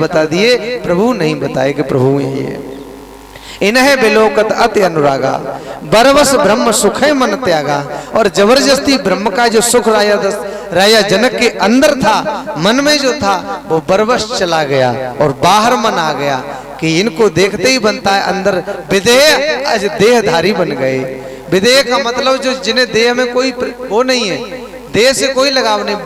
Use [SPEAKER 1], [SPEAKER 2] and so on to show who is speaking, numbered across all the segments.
[SPEAKER 1] बता दिए, प्रभु नहीं बताए कि प्रभु ये इन्हें बिलोकत अति अनुरागा, बरवस ब्रह्म सुखे मन त्यागा। और जबरदस्ती ब्रह्म का जो सुख राजा जनक के अंदर था, मन में जो था, वो बरवश चला गया और बाहर मन आ गया कि इनको देखते ही बनता है अंदर विदेह, आज देहधारी बन गए। विदेह का मतलब जो जिन्हें देह में कोई वो नहीं है, देह से कोई लगाव नहीं,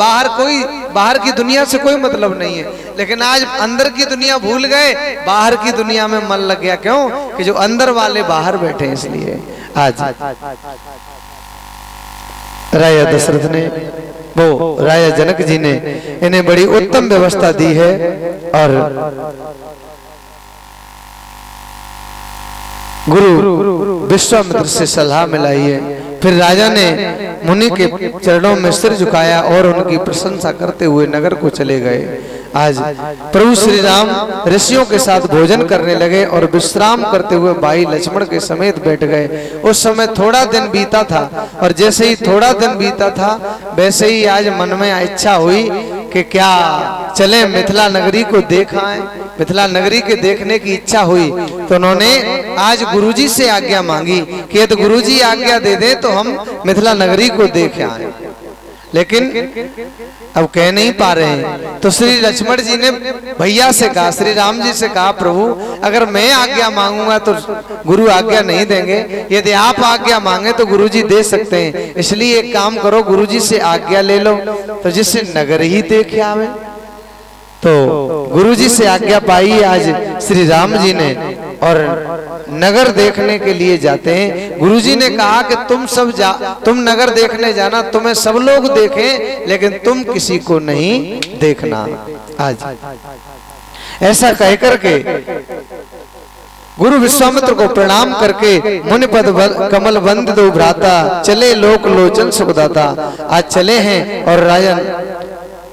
[SPEAKER 1] बाहर की दुनिया से कोई मतलब नहीं है, लेकिन आज अंदर की दुनिया भूल गए, बाहर की दुनिया में मन लग गया। क्यों? कि जो अंदर वाले बाहर बैठे हैं, इसलिए आज राजा दशरथ ने, वो राजा जनक जी ने इन्हें बड़ी उत्तम व्यवस्था दी है। और गुरु विश्वामित्र से सलाह मिलाई है। फिर राजा ने मुनि के चरणों में सिर झुकाया और उनकी प्रशंसा करते हुए नगर को चले गए। आज प्रभु श्री राम ऋषियों के साथ भोजन करने लगे और विश्राम करते हुए भाई लक्ष्मण के समेत बैठ गए। उस समय थोड़ा दिन बीता था और जैसे ही थोड़ा दिन बीता था वैसे ही आज मन में इच्छा हुई कि क्या चले मिथिला नगरी को देखाएं। मिथिला नगरी के देखने की इच्छा हुई तो उन्होंने आज गुरुजी से आज्ञा मांगी कि यदि गुरुजी आज्ञा दे दें तो हम मिथिला नगरी को देख आए, लेकिन अब कह नहीं पा रहे हैं। तो श्री लक्ष्मण जी ने भैया से कहा, श्री राम जी से कहा, प्रभु अगर मैं आज्ञा मांगूंगा तो गुरु आज्ञा नहीं देंगे, यदि आप आज्ञा मांगे तो गुरुजी दे सकते हैं, इसलिए एक काम करो, गुरुजी से आज्ञा ले लो तो जिससे नगर ही देख आवे। तो गुरुजी से आज्ञा पाई आज श्री राम जी ने और नगर देखने के लिए जाते हैं। गुरुजी ने कहा कि तुम नगर देखने जाना, तुम्हें सब लोग देखें लेकिन तुम किसी को नहीं देखना। आज ऐसा कहकर के गुरु विश्वामित्र को प्रणाम करके मुनिपद कमल वंदितो भ्राता, चले लोक लोचन सुखदाता। आज चले हैं और राजा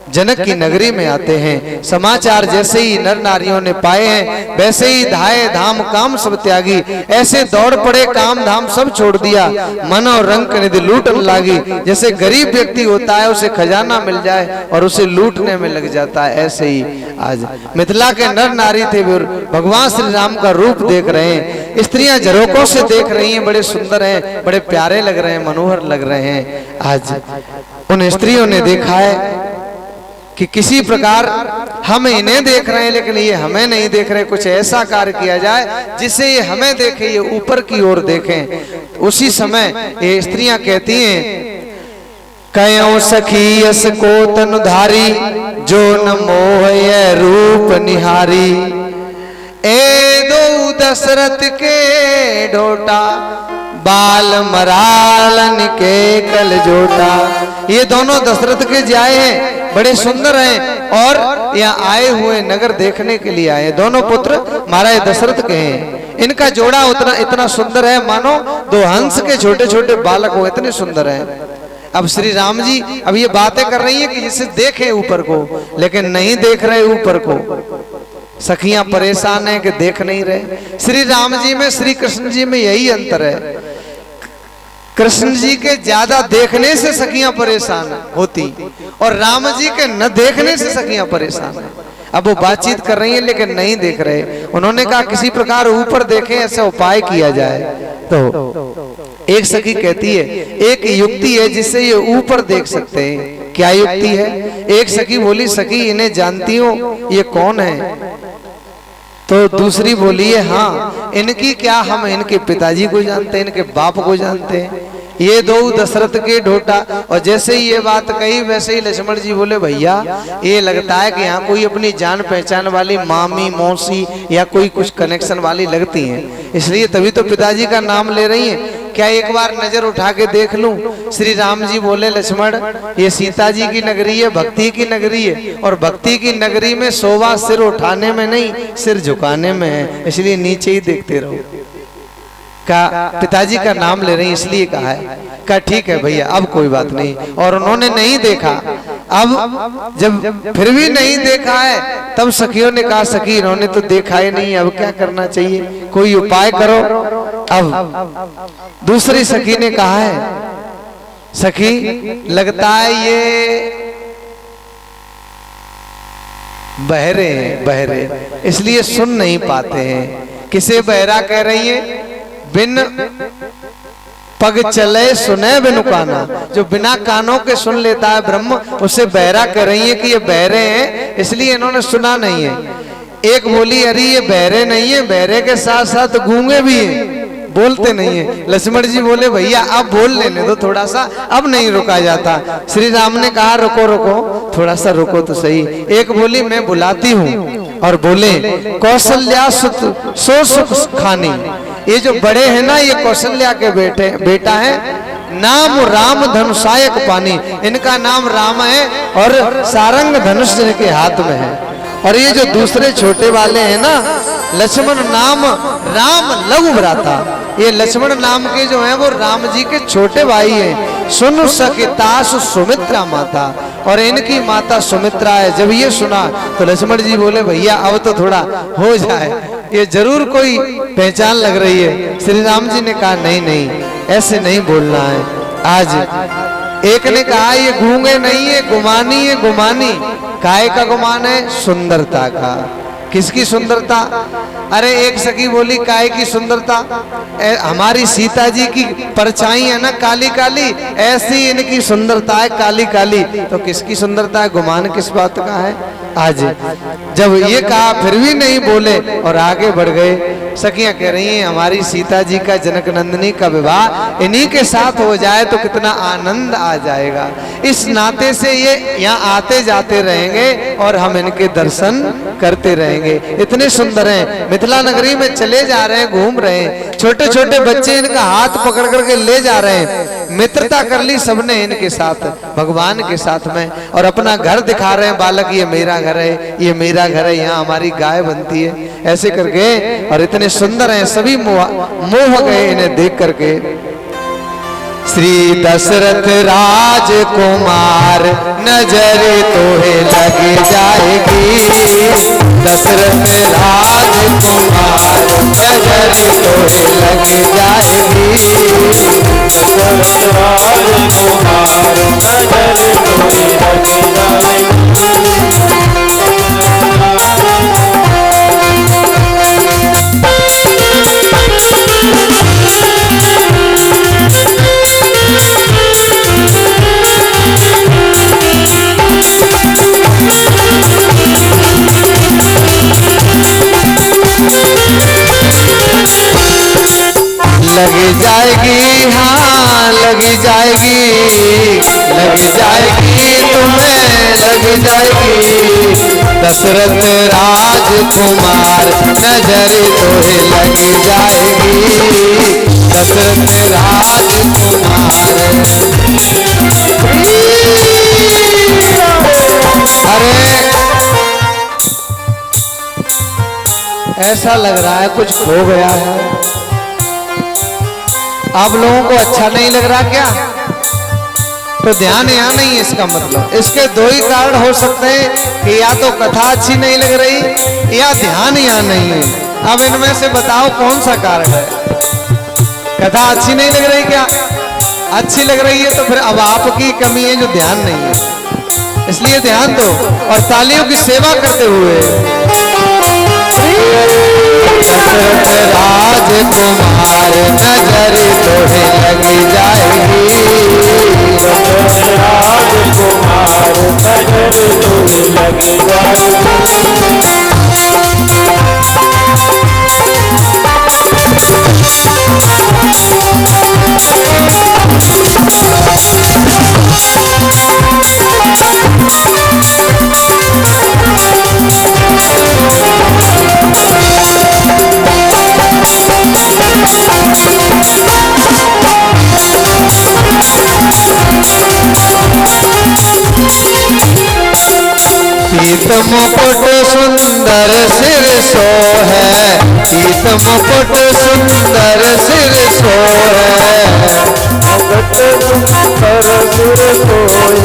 [SPEAKER 1] जनक की नगरी में आते हैं। समाचार जैसे ही नर नारियों ने पाए हैं वैसे ही धाये धाम काम सब त्यागी, ऐसे दौड़ पड़े काम धाम सब छोड़ दिया, मन और रंग निधि लूटन लागी। जैसे गरीब व्यक्ति होता है उसे खजाना मिल जाए और उसे लूटने में लग जाता है, ऐसे ही आज मिथिला के नर नारी थे भगवान श्री राम का रूप देख रहे हैं। स्त्रियां झरोकों से देख रही हैं, बड़े सुंदर हैं, बड़े प्यारे लग रहे हैं, मनोहर लग रहे हैं। आज उन स्त्रियों ने देखा है कि किसी प्रकार हम इन्हें देख रहे हैं लेकिन ये हमें नहीं देख रहे, कुछ ऐसा कार्य किया जाए जिससे ये हमें देखें, ये ऊपर की ओर देखें। उसी समय ये स्त्रियां कहती हैं, कयो सखी यस को तनुधारी, जो न मोह ये रूप निहारी। ए दो दशरथ के ढोटा, बाल मरालन के कल जोटा। ये दोनों दशरथ के जाए हैं, बड़े सुंदर हैं और यहाँ आए हुए नगर देखने के लिए आए। दोनों पुत्र महाराज दशरथ के हैं। इनका जोड़ा इतना सुंदर है मानो दो हंस के छोटे छोटे बालक हो, इतने सुंदर हैं। अब श्री राम जी अब ये बातें कर रही है कि जिससे देखे ऊपर को, लेकिन नहीं देख रहे ऊपर को। सखियां परेशान है कि देख नहीं रहे। श्री राम जी में श्री कृष्ण जी में यही अंतर है, कृष्ण जी के ज्यादा देखने से सखियां परेशान होती और राम जी के न देखने से सखियां परेशान है। अब वो बातचीत कर रही है लेकिन नहीं देख रहे। उन्होंने कहा किसी प्रकार ऊपर देखें, ऐसा उपाय किया जाए। तो एक सखी कहती है, एक युक्ति है जिससे ये ऊपर देख सकते हैं। क्या युक्ति है? एक सखी बोली, सखी इन्हें जानती हो, ये कौन है? तो दूसरी बोली है, हाँ इनकी क्या, हम इनके पिताजी को जानते हैं, इनके बाप को जानते हैं, ये दो दशरथ के ढोटा। और जैसे ही ये बात कही वैसे ही लक्ष्मण जी बोले, भैया ये लगता है कि यहाँ कोई अपनी जान पहचान वाली मामी मौसी या कोई कुछ कनेक्शन वाली लगती हैं, इसलिए तभी तो पिताजी का नाम ले रही हैं। क्या एक बार नजर उठा के देख लूं? श्री राम जी बोले, लक्ष्मण ये सीता जी की नगरी है, भक्ति की नगरी है, और भक्ति की नगरी में शोभा सिर उठाने में नहीं सिर झुकाने में है, इसलिए नीचे ही देखते रहो। का पिताजी का नाम ले रही इसलिए कहा है। का ठीक है भैया, अब कोई बात नहीं। और उन्होंने नहीं देखा। अब जब फिर भी नहीं देखा है तब सखियों ने कहा, सखी इन्होंने तो देखा ही नहीं, अब क्या करना चाहिए, कोई उपाय करो। अब दूसरी सखी ने कहा है, सखी लगता है ये बहरे हैं, बहरे, इसलिए सुन नहीं पाते हैं। किसे बहरा कह रही है? बिन पग चले सुने बिनु काना, जो बिना कानों के सुन लेता है ब्रह्म, उसे बहरा कर रही है कि ये बहरे हैं, इसलिए इन्होंने सुना नहीं है। एक बोली, अरे ये बहरे नहीं है, बहरे के साथ साथ गूंगे भी हैं, बोलते नहीं है। लक्ष्मण जी बोले भैया अब बोल लेने दो थोड़ा सा, अब नहीं रुका जाता। श्री राम ने कहा रुको रुको, थोड़ा सा रुको तो सही। एक बोली, मैं बुलाती हूँ, और बोले कौशल्या सुत सो सुख खानी। ये जो बड़े हैं ना, ये कौशल्या के बेटा है। नाम राम धनुषायक पानी, इनका नाम राम है और सारंग धनुष इनके हाथ में है। और ये जो दूसरे छोटे वाले हैं ना, लक्ष्मण नाम राम लघु भ्राता, ये लक्ष्मण नाम के जो हैं वो राम जी के छोटे भाई हैं। सुन सकितासु सुमित्रा माता, और इनकी माता सुमित्रा है। जब ये सुना तो लक्ष्मण जी बोले भैया अब तो थोड़ा हो जाए, ये जरूर कोई पहचान लग रही है। श्री राम जी ने कहा नहीं नहीं, ऐसे नहीं बोलना है। आज एक ने कहा ये गूंगे नहीं है, गुमानी है, गुमानी। काय का गुमान है? सुंदरता का। किसकी सुंदरता? अरे एक सखी बोली काय की सुंदरता? हमारी सीता जी की परछाई है ना काली काली, ऐसी इनकी सुंदरता है काली काली। तो किसकी सुंदरता है? गुमान किस बात का है? आज जब ये कहा फिर भी नहीं बोले और आगे बढ़ गए। सखियां कह रही हैं हमारी सीता जी का जनक नंदिनी का विवाह इन्हीं के साथ हो जाए तो कितना आनंद आ जाएगा। इस नाते से ये यहाँ आते जाते रहेंगे और हम इनके दर्शन करते रहेंगे। इतने सुंदर हैं, मिथिला नगरी में चले जा रहे हैं, घूम रहे हैं, छोटे छोटे बच्चे इनका हाथ पकड़ करके ले जा रहे हैं। मित्रता कर ली सबने इनके साथ, भगवान के साथ में, और अपना घर दिखा रहे हैं। बालक ये मेरा घर है, ये मेरा घर है, यहाँ हमारी गाय बनती है, ऐसे करके। और इतने सुंदर हैं, सभी मोह गए इन्हें देख करके। श्री दशरथ राजकुमार नजर तोहे लग जाएगी, दशरथ राजकुमार नजर तोहे लग जाएगी, दशरथ राजकुमार नजर तोहे लग जाएगी। लग जाएगी, हाँ लग जाएगी, लग जाएगी तुम्हें लग जाएगी, दशरथ राजकुमार नजर तोहे लग जाएगी, दशरथ राजकुमार। अरे ऐसा लग रहा है कुछ खो गया है। आप लोगों को अच्छा नहीं लग रहा क्या? तो ध्यान यहाँ नहीं है इसका मतलब। इसके दो ही कारण हो सकते हैं कि या तो कथा अच्छी नहीं लग रही या ध्यान यहाँ नहीं है। अब इनमें से बताओ कौन सा कारण है? कथा अच्छी नहीं लग रही क्या? अच्छी लग रही है तो फिर अब आपकी कमी है जो ध्यान नहीं है, इसलिए ध्यान दो और तालियों की सेवा करते हुए। दशरथ राजकुमार नजर तोहे लग जाएगी, दशरथ राजकुमार नजर तोहे लग जाएगी। पीत मुकुट सुंदर सिर सो है, पीत मुकुट सुंदर सिर सो है, मुकुट सुंदर सिर सोए,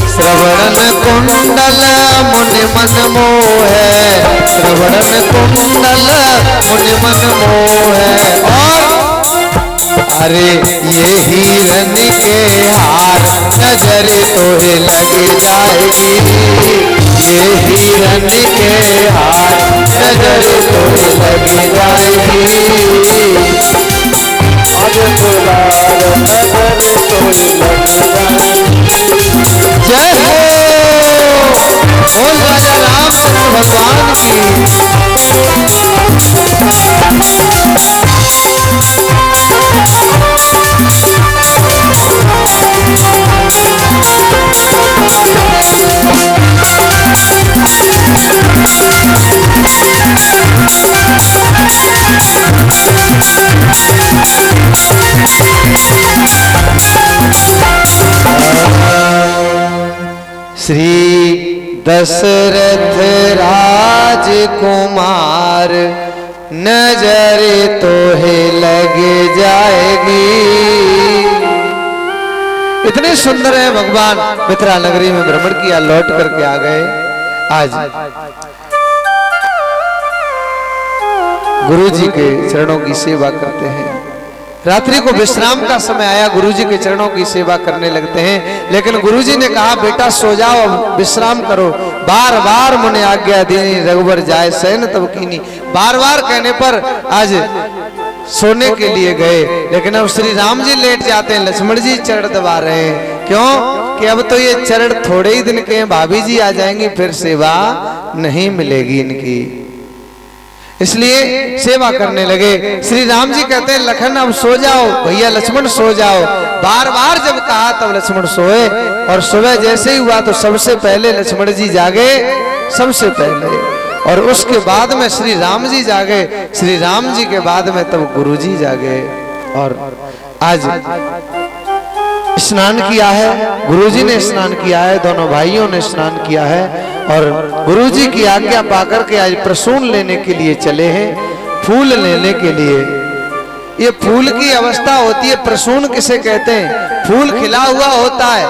[SPEAKER 1] श्रवण कुंडल मुनि मन मोह, श्रवण कुंडल मुनि मन मोह। और अरे ये हिरन के हार नजर तोहे लग जाएगी, ये हिरन के हाथ नजर तो लग जाएगी,
[SPEAKER 2] आज दुलार नजर तो लग जाएगी।
[SPEAKER 1] जय हो बोल राजा रामचंद्र भगवान की। श्री दशरथ राजकुमार नजर तो है लग जाएगी। इतने सुंदर है भगवान, मिथिला नगरी में भ्रमण किया, लौट करके आ गए। आज गुरु जी के चरणों की सेवा करते हैं। रात्रि को विश्राम का समय आया, गुरुजी के चरणों की सेवा करने लगते हैं। लेकिन गुरुजी ने कहा बेटा सो जाओ, अब विश्राम करो। बार बार मुने आज्ञा दीनी, रघुबर जाए शयन तब कीनी। बार बार कहने पर आज सोने के लिए गए, लेकिन अब श्री राम जी लेट जाते हैं, लक्ष्मण जी चरण दबा रहे हैं। क्यों कि अब तो ये चरण थोड़े ही दिन के हैं, भाभी जी आ जाएंगी, फिर सेवा नहीं मिलेगी इनकी, इसलिए सेवा करने लगे। श्री राम जी कहते हैं लखन अब सो जाओ, भैया लक्ष्मण सो जाओ। बार बार जब कहा तब लक्ष्मण सोए, और सुबह जैसे ही हुआ तो सबसे पहले लक्ष्मण जी जागे, सबसे पहले, और उसके बाद में श्री राम जी जागे, श्री राम जी के बाद में तब गुरु जी जागे। और आज स्नान किया है, गुरुजी ने स्नान किया है, दोनों भाइयों ने स्नान किया है, और गुरुजी की आज्ञा पाकर के आज प्रसून लेने के लिए चले हैं, फूल लेने के लिए। ये फूल की अवस्था होती है, प्रसून किसे कहते हैं? फूल खिला हुआ होता है,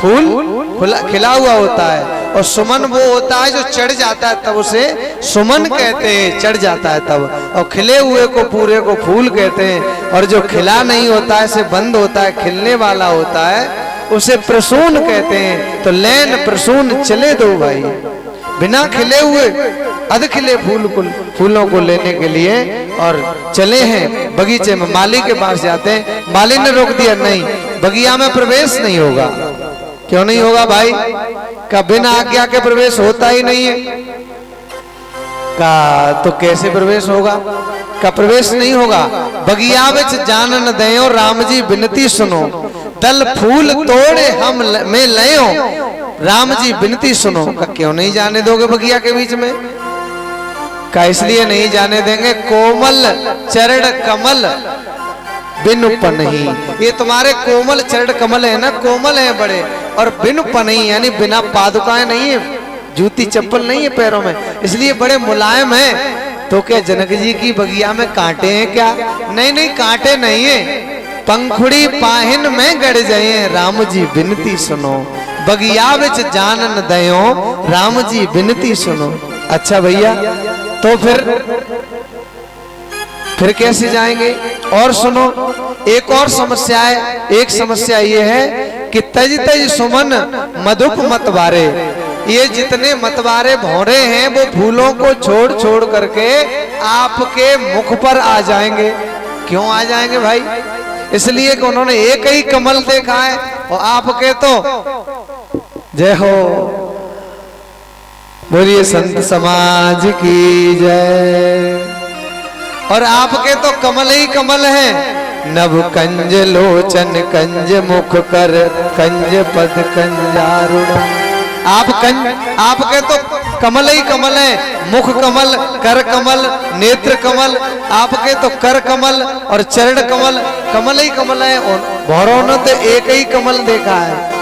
[SPEAKER 1] फूल खिला हुआ होता है, और सुमन वो होता है जो चढ़ जाता है, तब उसे सुमन कहते हैं, चढ़ जाता है तब। और खिले हुए को पूरे को फूल कहते हैं, और जो खिला नहीं होता है, से बंद होता है, खिलने वाला होता है, उसे प्रसून कहते हैं। तो लैन प्रसून चले दो भाई, बिना खिले हुए अध खिले फूलों को लेने के लिए, और चले हैं बगीचे में। माली के पास जाते हैं, माली ने रोक दिया, नहीं बगिया में प्रवेश नहीं होगा। क्यों नहीं होगा भाई? का बिना आज्ञा के प्रवेश होता ही नहीं है। का तो कैसे प्रवेश होगा? का प्रवेश नहीं होगा। बगिया बिच जानन दयो, राम जी बिनती सुनो, दल फूल तोड़े हम में लयो, राम जी बिनती सुनो। का क्यों नहीं जाने दोगे बगिया के बीच में? का इसलिए नहीं जाने देंगे, कोमल चरण कमल बिनु पनही। ये तुम्हारे कोमल चरण कमल है ना, कोमल है बड़े, और बिनु पनही यानी बिना पादुकाएं नहीं है, जूती चप्पल नहीं है पैरों में, इसलिए बड़े मुलायम हैं। तो क्या जनक जी की बगिया में कांटे हैं क्या? नहीं नहीं, कांटे नहीं है, पंखुड़ी पाहिन में गड़ जाए, राम जी बिनती सुनो, बगिया बिच जानन दयो, राम जी बिनती सुनो। अच्छा भैया, तो फिर कैसे जाएंगे? और सुनो, एक और समस्या है। एक समस्या ये है कि तज तज सुमन मधुप मतवारे, ये जितने मतवारे भौरे हैं वो फूलों को छोड़ छोड़ करके आपके मुख पर आ जाएंगे। क्यों आ जाएंगे भाई? इसलिए कि उन्होंने एक ही कमल देखा है, और आपके तो जय हो, बोलिए संत समाज की जय। और आपके तो कमल ही कमल हैं, नभ कंज लोचन कंज मुख कर कंज पद कंजारुण। आपके तो कमल ही कमल है, मुख कमल, कर कमल, नेत्र कमल, आपके तो कर कमल और चरण कमल, कमल ही कमल है। भौरों ने तो एक ही कमल देखा है,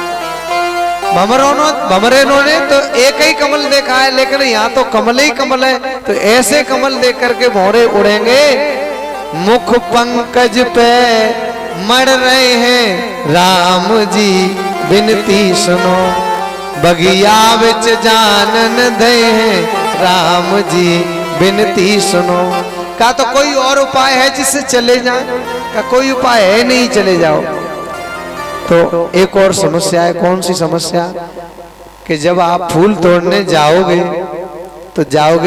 [SPEAKER 1] भमरेनों ने तो एक ही कमल देखा है, लेकिन यहाँ तो कमल ही कमल है। तो ऐसे कमल देख करके भौरे उड़ेंगे। मुख पंकज पे मर रहे हैं, राम जी बिनती सुनो, बगिया बिच जानन दे हैं, राम जी बिनती सुनो। का तो कोई और उपाय है जिससे चले जाए? का कोई उपाय है नहीं, चले जाओ। तो एक और समस्या है। कौन सी समस्या? कि जब आप फूल तोड़ने जाओगे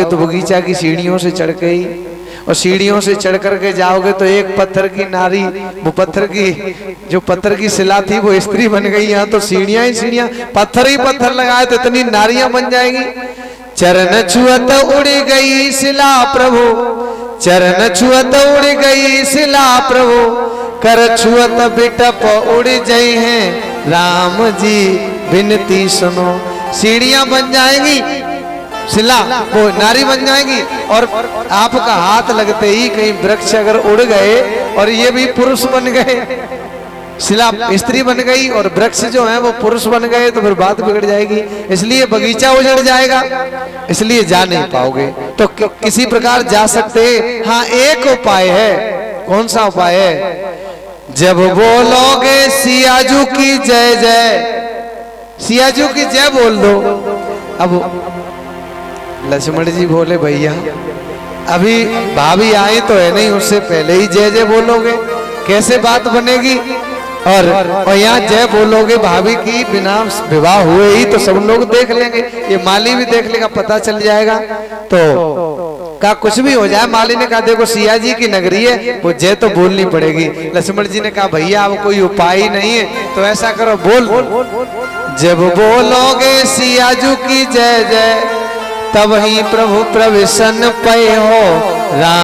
[SPEAKER 1] तो बगीचा की सीढ़ियों से चढ़ के ही, और सीढ़ियों से चढ़ करके जाओगे तो एक पत्थर की नारी, वो पत्थर की जो पत्थर की शिला थी वो स्त्री बन गई। यहाँ तो सीढ़ियां ही सीढ़ियां, पत्थर ही पत्थर लगाए तो इतनी नारियां बन जाएंगी। चरण छुअत उड़ गई शिला प्रभु, चरण छुअत उड़ गई शिला प्रभु, कर छुअत बिटप उड़ जाई हैं राम जी विनती सुनो। सीढ़ियां बन जाएंगी, शिला वो नारी बन जाएगी, और आपका हाथ लगते ही कहीं वृक्ष अगर उड़ गए और ये भी पुरुष बन गए, शिला स्त्री बन गई और वृक्ष जो है वो पुरुष बन गए, तो फिर बात बिगड़ जाएगी। इसलिए बगीचा उजड़ जाएगा, इसलिए जा नहीं पाओगे। तो किसी प्रकार जा सकते। हाँ, एक उपाय है। कौन सा उपाय है? जब बोलोगे सियाजू की जय जय, सियाजू की जय बोल दो। अब लक्ष्मण जी बोले भैया अभी भाभी आई तो है नहीं, उससे पहले ही जय जय बोलोगे, कैसे बात बनेगी? और यहाँ जय बोलोगे भाभी की बिना विवाह हुए ही, तो सब लोग देख लेंगे, ये माली भी देख लेगा, पता चल जाएगा। तो कहा कुछ भी हो जाए, माली ने कहा देखो सिया जी की नगरी है, वो जय तो बोलनी पड़ेगी। लक्ष्मण जी ने कहा भैया अब कोई उपाय ही नहीं है, तो ऐसा करो बोल, जब बोलोगे सियाजू की जय जय, तब ही प्रभु प्रविशन पे हो राम।